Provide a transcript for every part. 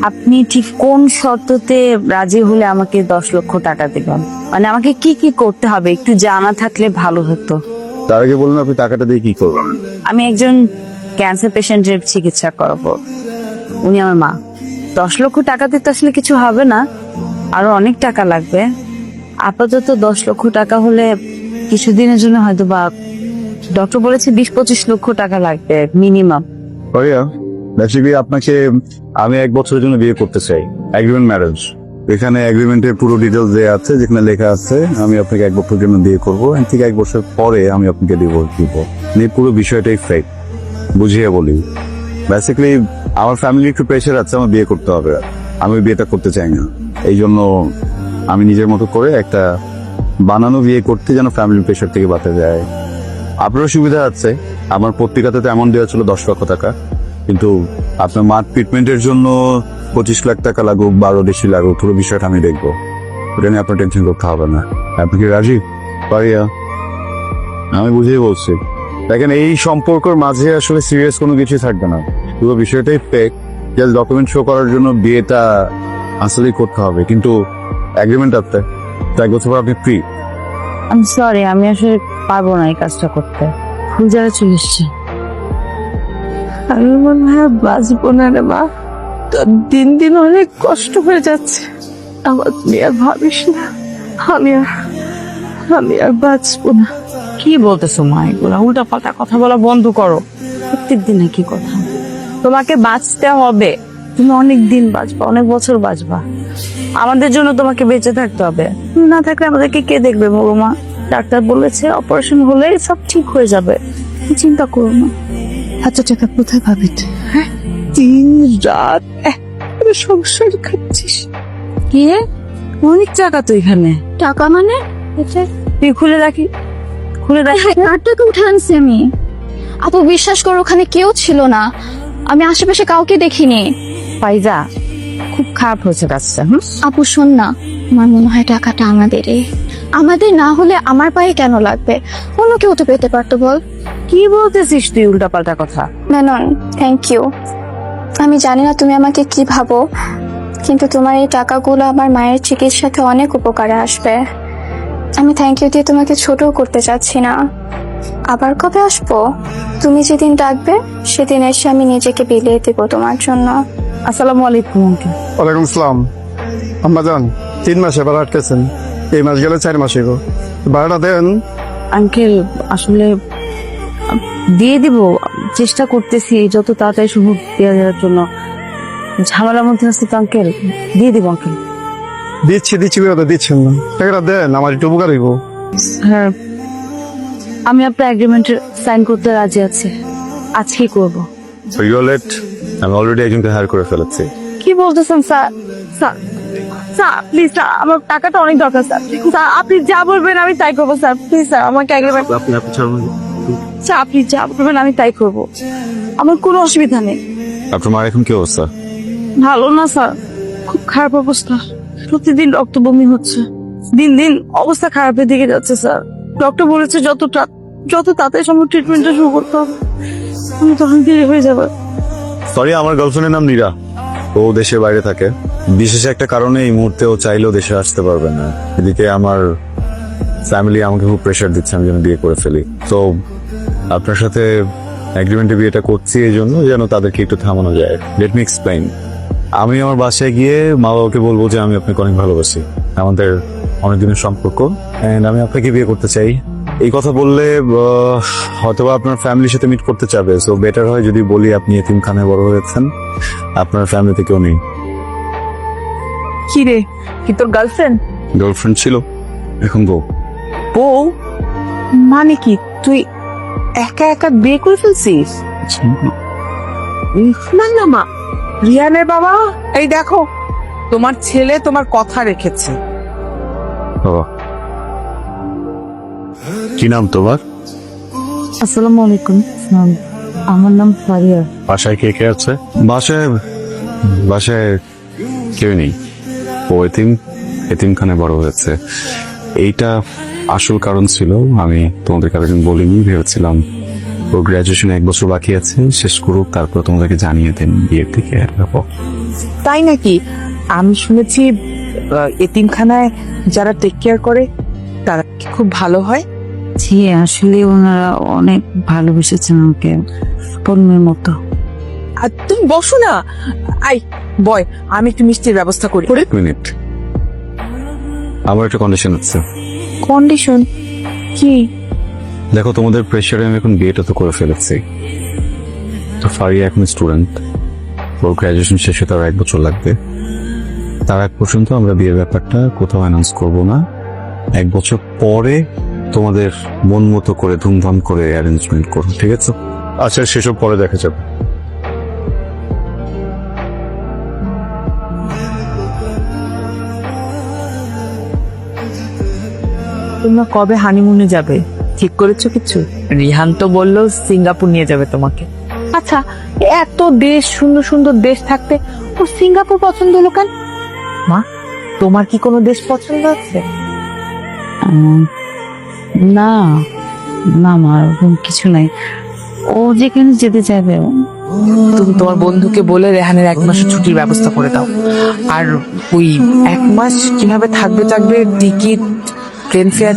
আপনি ঠিক কোন শর্ততে রাজি হলে আমাকে 10 লক্ষ টাকা দেবেন? মানে আমাকে কি কি করতে হবে একটু জানা থাকলে ভালো হতো। তার আগে বলুন আপনি টাকাটা দিয়ে কি করবেন? আমি একজন ক্যান্সার পেশেন্টের চিকিৎসা করাবো, উনি আমার মা। 10 লক্ষ টাকাতে তো আসলে কিছু হবে না, আরো অনেক টাকা লাগবে। আপাতত 10 লক্ষ টাকা হলে কিছুদিনের জন্য হয়তো বা, ডক্টর বলেছে 20-25 লক্ষ টাকা লাগবে মিনিমাম। বেসিক্যালি আপনাকে আমি 1 বছরের জন্য বিয়ে করতে চাই, এগ্রিমেন্ট ম্যারেজ। এখানে এগ্রিমেন্টের পুরো ডিটেলস দেওয়া আছে, যেখানে লেখা আছে আমি আপনাকে 1 বছরের জন্য বিয়ে করবো, ঠিক 1 বছর পরে আমি আপনাকে ডিভোর্স দিব। এই পুরো বিষয়টাই ফেক, বুঝিয়ে বলি। বেসিক্যালি আমার ফ্যামিলি একটু প্রেশার আছে, আমার বিয়ে করতে হবে, আমি বিয়েটা করতে চাই না। এই জন্য আমি নিজের মতো করে একটা বানানো বিয়ে করতে, যেন ফ্যামিলির প্রেশার থেকে বাঁচা যায়। আপনারও সুবিধা আছে, আমার পত্রিকাতে তো এমন দেওয়া ছিল 10 লক্ষ টাকা, কিন্তু আপনার মার ট্রিটমেন্টের জন্য 25 লাখ টাকা লাগুক, 12 বেশি লাগুক, পুরো বিষয়টা আমি দেখবো। ওটা নিয়ে আপনার টেনশন করতে হবে না। আপনি কি রাজি? পারিয়া, আমি বুঝেই বলছি। দেখেন, এই সম্পর্কের মাঝে আসলে সিরিয়াস কোনো কিছু থাকবে না, পুরো বিষয়টাই ফেক। জাস্ট ডকুমেন্ট শো করার জন্য বিয়েটা আসলেই করতে হবে, কিন্তু এগ্রিমেন্ট আছে, 1 বছর পর আপনি ফ্রি। আমি সরি, আমি আসলে পারবো না এই কাজটা করতে। ভুল জায়গায় চলে এসছি। আমি মনে হয় বাঁচবো না রে মা, তোর দিন দিন অনেক কষ্ট হয়ে যাচ্ছে। আমার তুই আর ভাবিস না, আমি আর বাঁচবো না। কি বলতেছো মা, এগুলা উল্টা পাল্টা কথা বলা বন্ধ করো। প্রত্যেক দিনে কি কথা? তোমাকে বাঁচতে হবে, তুমি অনেক দিন বাঁচবা, অনেক বছর বাঁচবা। আমাদের জন্য তোমাকে বেঁচে থাকতে হবে, তুমি না থাকলে আমাদেরকে কে দেখবে বলো মা? ডাক্তার বলেছে অপারেশন হলে সব ঠিক হয়ে যাবে, তুমি চিন্তা করো না। এত টাকা কোথায় পাবি তুই? হ্যাঁ, দিন রাত একটা সংসার খাচ্ছিস। কি রে, অনেক টাকা তো এখানে। টাকা মানে? তুই খুলে রাখি, খুলে রাখি। কার টাকা উঠে আনছি আমি? আপু বিশ্বাস করো, ওখানে কেউ ছিল না, আমি আশেপাশে কাউকে দেখিনি। ফাইজা, খুব খারাপ হয়েছে কাজটা। আপু শোন না, আমার মনে হয় টাকাটা আমাদের না হলে আমার পায়ে কেন লাগবে? অন্য কেউ তো পেতে পারতো, বল। কি বলতেছিস তুই উল্টা পাল্টা কথা? Menon, thank you. আমি জানি না তুমি আমাকে কি ভাবো, কিন্তু তোমার এই টাকাগুলো আমার মায়ের চিকিৎসাতে অনেক উপকারে আসবে। আমি থ্যাংক ইউ দিয়ে তোমাকে ছোটও করতে চাচ্ছি না। আবার কবে আসবো? তুমি যেদিন ডাকবে সেদিন এসে আমি নিজেকে বিলিয়ে দেবো তোমার জন্য। আসসালামু আলাইকুম আঙ্কেল। ওয়ালাইকুম আসসালাম। আম্মা যান, 3 মাসে ভাড়া আটকেছেন, এই মাস গেলে 4 মাস এগো, ভাড়াটা দেন। আঙ্কেল আসলে দিয়ে দিব, চেষ্টা করতেছি যত তাড়াতাড়ি সম্ভব দেওয়া যাওয়ার জন্য। ঝামেলার মধ্যে আছে তো আঙ্কেল, দিয়ে দিব আঙ্কেল। দিচ্ছি করে তো দিচ্ছেন না, টাকাটা দেন, আমার একটু উপকার হইব। হ্যাঁ, আমি আপনার এগ্রিমেন্টে সাইন করতে রাজি আছি, আজকেই করব। আমি অলরেডি একজনকে হায়ার করে ফেলেছি। কি বলতেছেন sir? Sir sir please sir, আমার টাকাটা অনেক দরকার স্যার। স্যার আপনি যা বলবেন আমি তাই করবো স্যার, প্লিজ স্যার আমাকে এগ্রিমেন্ট। স্যার আপনি যা বলবেন আমি তাই করব, আমার কোনো অসুবিধা নেই। আপনার মার এখন কি অবস্থা? ভালো না স্যার, খুব খারাপ অবস্থা, প্রতিদিন রক্ত বমি হচ্ছে, দিন দিন অবস্থা খারাপের দিকে যাচ্ছে স্যার। ডক্টর বলেছে যত তাড়াতাড়ি সম্ভব ট্রিটমেন্টটা শুরু করতে হবে, আমি তখন দেরি হয়ে যাবে। সরি, আমার গার্লফ্রেন্ডের নাম নীরা, ও দেশের বাইরে থাকে। বিশেষ একটা কারণে এই মুহূর্তে ও চাইলেও দেশে আসতে পারবে না। এদিকে আমার ফ্যামিলি আমাকে খুব প্রেশার দিচ্ছে আমি যেন বিয়ে করে ফেলি। তো আপনার সাথে এগ্রিমেন্টে বিয়েটা করছি এই জন্য যেন তাদেরকে একটু থামানো যায়। Let me explain. আমি আমার বাসায় গিয়ে মা বাবাকে বলবো যে আমি আপনাকে অনেক ভালোবাসি, আমাদের অনেকদিনের সম্পর্ক, এন্ড আমি আপনাকে বিয়ে করতে চাই। এই কথা বললে হয়তো আপনার ফ্যামিলির সাথে মিট করতে চাবে, সো বেটার হয় যদি বলি আপনি এতিমখানায় বড় হয়েছেন, আপনার ফ্যামিলিতে কেউ নেই। কি রে, কি তোর গার্লফ্রেন্ড? গার্লফ্রেন্ড ছিল, এখন বউ। বউ মানে কি? তুই একা একা বিয়ে করে ফেলছিস? না না মা, রিয়ানের বাবা, এই দেখো তোমার ছেলে তোমার কথা রেখেছে। বাবা, কি নাম তোমার? আসসালামু আলাইকুম। আমার নাম ফারিয়া। বাসায় কে কে আছে? বাসায় কেউ নেই, ও এতিমখানে বড় হয়েছে। এইটা আসল কারণ ছিল, আমি তোমাদের কারণ বলিনি, ভেবেছিলাম ও গ্রাজুয়েশন 1 বছর বাকি আছে, শেষ করুক, তারপর তোমাদেরকে জানিয়ে দেন বিয়ের থেকে। তাই নাকি? আমি শুনেছি এতিমখানায় যারা টেক কেয়ার করে তারা কি খুব ভালো হয়। জি আসলে ওনারা অনেক ভালোবেসেছেন আমাকে পণ্যের মতো। আর তুমি বসো না, আই বয়, আমি একটু মিষ্টির ব্যবস্থা করি। এক মিনিট, আমার একটা কন্ডিশন আছে। কন্ডিশন কি? দেখো, তোমাদের প্রেশারে আমি এখন বিয়েটা তো করে ফেলেছি, তো ফারিয়া এখন স্টুডেন্ট, ওর গ্রাজুয়েশন শেষ হতে আর 1 বছর লাগবে। তার আগ পর্যন্ত আমরা বিয়ের ব্যাপারটা কোথাও অ্যানাউন্স করব না। 1 বছর পরে তোমাদের মন মতো করে ধুমধাম করে অ্যারেঞ্জমেন্ট করো, ঠিক আছে? আচ্ছা, সেসব পরে দেখা যাবে। তোমরা কবে হানিমুনে যাবে ঠিক করেছো কিছু? রিহান তো বললো সিঙ্গাপুর নিয়ে যাবে তোমাকে। আচ্ছা, এত দেশ, সুন্দর সুন্দর দেশ থাকতে ও সিঙ্গাপুর পছন্দ হলো কেন? মা, তোমার কি কোনো দেশ পছন্দ আছে? না না মা, ওরকম কিছু নাই। ও যেখানে যেতে চাইবে। তুমি তোমার বন্ধুকে বলে রেহানের 1 মাসের ছুটির ব্যবস্থা করে দাও। আর ওই 1 মাস কিভাবে থাকবে টিকিট, প্লেন ফেয়ার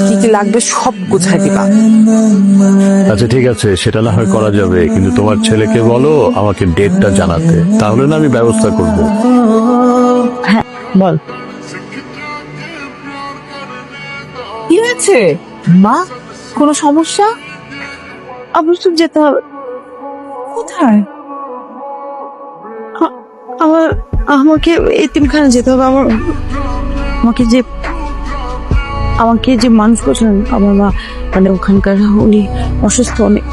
কি কি লাগবে সব গোছায় দিবা। আচ্ছা ঠিক আছে, সেটা না হয় করা যাবে, কিন্তু তোমার ছেলেকে বলো আমাকে ডেটটা জানাতে, তাহলে না আমি ব্যবস্থা করব। হ্যাঁ বল। কি হয়েছে মা? কোনো সমস্যা? অবশ্যই যেতে হবে। কোথায়? আমাকে এতিমখানা যেতে হবে। আমাকে যে মানুষ করছেন আমার মা, মানে ওখানকার উনি অসুস্থ অনেক।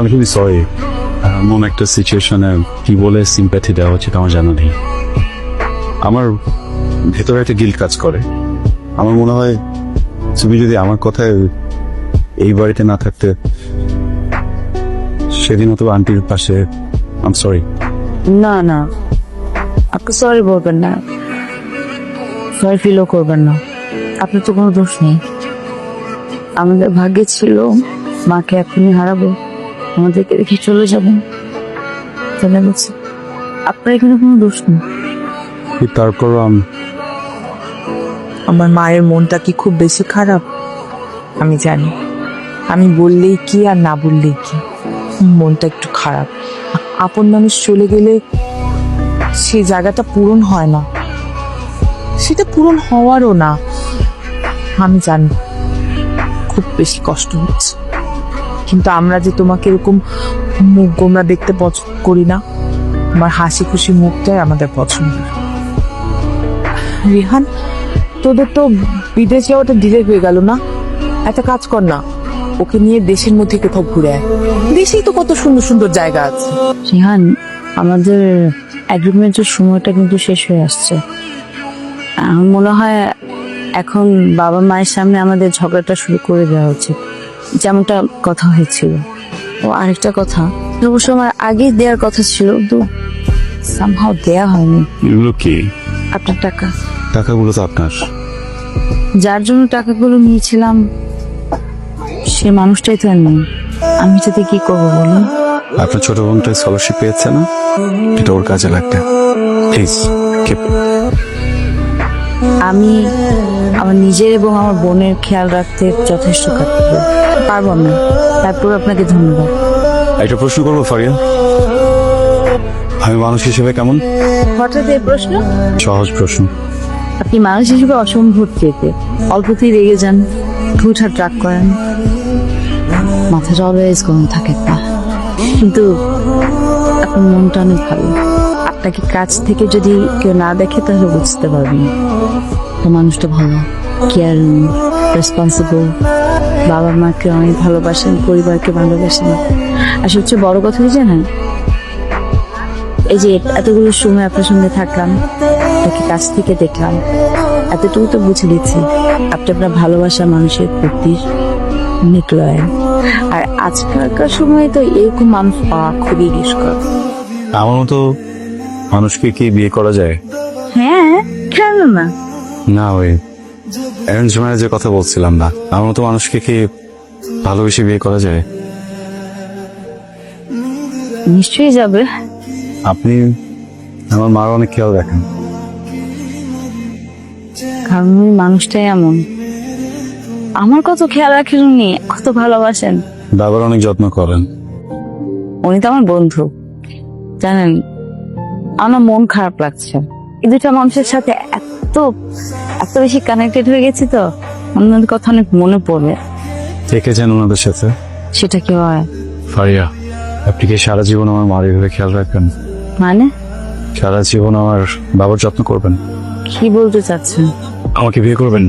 আমি খুবই সরি, এমন একটা সিচুয়েশনে কি বলে সিম্প্যাথি দেওয়া উচিত আমার জানা নেই। আমার ভেতরে একটা গিল্ট কাজ করে। আমার মনে হয় তুমি যদি আমার কথায় এই বাড়িতে না থাকতে, সেদিন তো আন্টির পাশে। I am sorry. না না, আপনি সরি বলবেন না, সরি ফিলও করবেন না। আপনার তো কোনো দোষ নেই। আমাদের ভাগ্যে ছিল মাকে এখনই হারাবো, আমাদেরকে রেখে চলে যাবেন। চলে গেছে, আপনার এখানে কোনো দোষ নেই। তারপর আমার মায়ের মনটা কি খুব বেশি খারাপ? আমি জানি, আমি বললেই কি আর না বললেই কি, মনটা একটু খারাপ। আপন মানুষ চলে গেলে সেই জায়গাটা পূরণ হয় না, সেটা পূরণ হওয়ারও না। আমি জানি খুব বেশি কষ্ট হচ্ছে, কিন্তু আমরা যে তোমাকে এরকম মুখ গোমরা দেখতে পছন্দ করি না। আমার হাসি খুশি মুখটাই আমাদের পছন্দ। রিহান, তোদের তো বিদেশ যাওয়াটা ডিলে হয়ে গেল না? একটা কাজ কর না, ওকে নিয়ে দেশের মধ্যে কোথাও ঘুরে আয়। দেশেই তো কত সুন্দর সুন্দর জায়গা আছে। রিহান, আমাদের এগ্রিমেন্টের সময়টা কিন্তু শেষ হয়ে আসছে। আমার মনে হয় এখন বাবা মায়ের সামনে আমাদের ঝগড়াটা শুরু করে দেওয়া উচিত, যেমনটা কথা হয়েছিল। ও আরেকটা কথা, অবশ্য আমার আগেই দেওয়ার কথা ছিল, কিন্তু সামহাও দেয়া হয়নি। এগুলো কি? আপনার টাকা। টাকাগুলো তো আপনার। যার জন্য টাকাগুলো নিয়েছিলাম সে মানুষটাই তো আর নেই। আমি যাতে কি করবো বলুন? আপনার ছোট বোনটা স্কলারশিপ পেয়েছে না, এটা ওর কাজে লাগবে। Please keep. আমি আমার নিজের এবং আমার বোনের খেয়াল রাখতে যথেষ্ট পারবো আমি। তারপর আপনাকে ধন্যবাদ। একটা প্রশ্ন করবো ফারিয়া, আমি মানুষ হিসেবে কেমন? হঠাৎ এই প্রশ্ন? সহজ প্রশ্ন। আপনি মানুষ হিসেবে অসম্ভব চেতে, অল্পতেই রেগে যান, ঠুটহাট রাগ করেন, মাথাটা অলওয়েজ গরম থাকে না, কিন্তু আপনার মনটা অনেক ভালো। আপনাকে কাছ থেকে যদি কেউ না দেখে তাহলে বুঝতে পারবেন মানুষটা ভালো, কেয়ারিং, রেসপন্সিবল, বাবা মাকে অনেক ভালোবাসেন, পরিবারকে ভালোবাসেন। আর সবচেয়ে বড় কথা কি জানেন, এই যে এতগুলো সময় আপনার সঙ্গে থাকলাম, তাকে কাছ থেকে দেখলাম, এতটুকু তো বুঝে দিচ্ছি আপনি আপনার ভালোবাসা মানুষের প্রতি অনেক লয়াল। আর আজকালকার সময় তো এরকম মানুষ পাওয়া খুবই দুষ্কর। আমার মতো মানুষকে কি বিয়ে করা যায়? হ্যাঁ, কেন না? না, ওই অ্যারেঞ্জ ম্যারেজের কথা বলছিলাম না। আমার মতো মানুষকে কি ভালোবেসে বিয়ে করা যায়? নিশ্চয়ই যাবে। আপনি আমার মার অনেক খেয়াল রাখেন। কারণ ওই মানুষটাই এমন। আমার কত খেয়াল রাখেন উনি, কত ভালোবাসেন। বাবার অনেক যত্ন করেন। উনি তো আমার বন্ধু, জানেন। আমার মন খারাপ লাগছে, এই দুটা মানুষের সাথে এত এত বেশি কানেক্টেড হয়ে গেছি তো, ওনাদের কথা অনেক মনে পড়বে। থেকেছেন ওনাদের সাথে। সেটা কি হয়? ফারিয়া, আপনি কি সারা জীবন আমার মার এভাবে খেয়াল রাখবেন? মানে সারা জীবন আমার বাবার যত্ন করবেন? কি বলতে চাচ্ছেন? আমাকে বিয়ে করবেন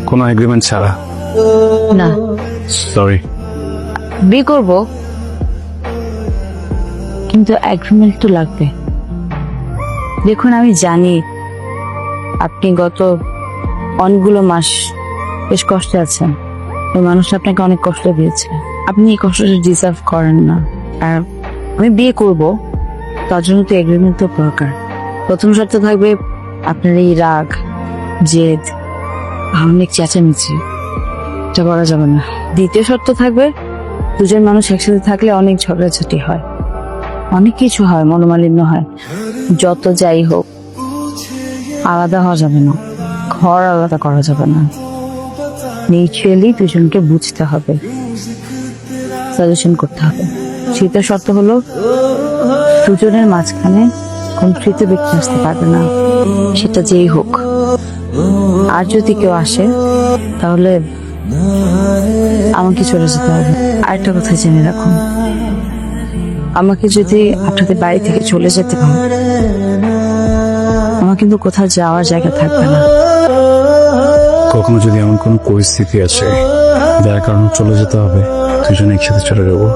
কোনো এগ্রিমেন্ট ছাড়া? না, সরি। বিয়ে করব, কিন্তু এগ্রিমেন্ট তো লাগবে। দেখুন, আমি জানি আপনি গত অনেকগুলো মাস বেশ কষ্টে আছেন। ওই মানুষটা আপনাকে অনেক কষ্ট দিয়েছে, আপনি এই কষ্টটা ডিজার্ভ করেন না। আর আমি বিয়ে করব, তার জন্য তো এগ্রিমেন্ট তো দরকার। প্রথম শর্ত থাকবে আপনার এই রাগ, জেদ, অনেক চেঁচামেচি, এটা করা যাবে না। দ্বিতীয় শর্ত থাকবে দুজন মানুষ একসাথে থাকলে অনেক ঝগড়াঝাটি হয়, অনেক কিছু হয়, মনোমালিন্য হয়। যত যাই হোক আলাদা হওয়া যাবে না, ঘর আলাদা করা যাবে না। মিউচুয়ালি দুজনকে বুঝতে হবে, সলিউশন করতে হবে। তৃতীয় শর্ত হলো দুজনের মাঝখানে কোন তৃতীয় ব্যক্তি আসতে পারবে না, সেটা যেই হোক। আর যদি কেউ আসে তাহলে আমাকে চলে যেতে হবে। আরেকটা কথা জেনে রাখুন, আমাকে যদি আপনাদের বাড়ি থেকে চলে যেতে হয়, আমার কিন্তু কোথাও যাওয়ার জায়গা থাকবে না। কখনো যদি এমন কোনো পরিস্থিতি আসে যার কারণে চলে যেতে হবে, দুজনে একসাথে চলে যাবো।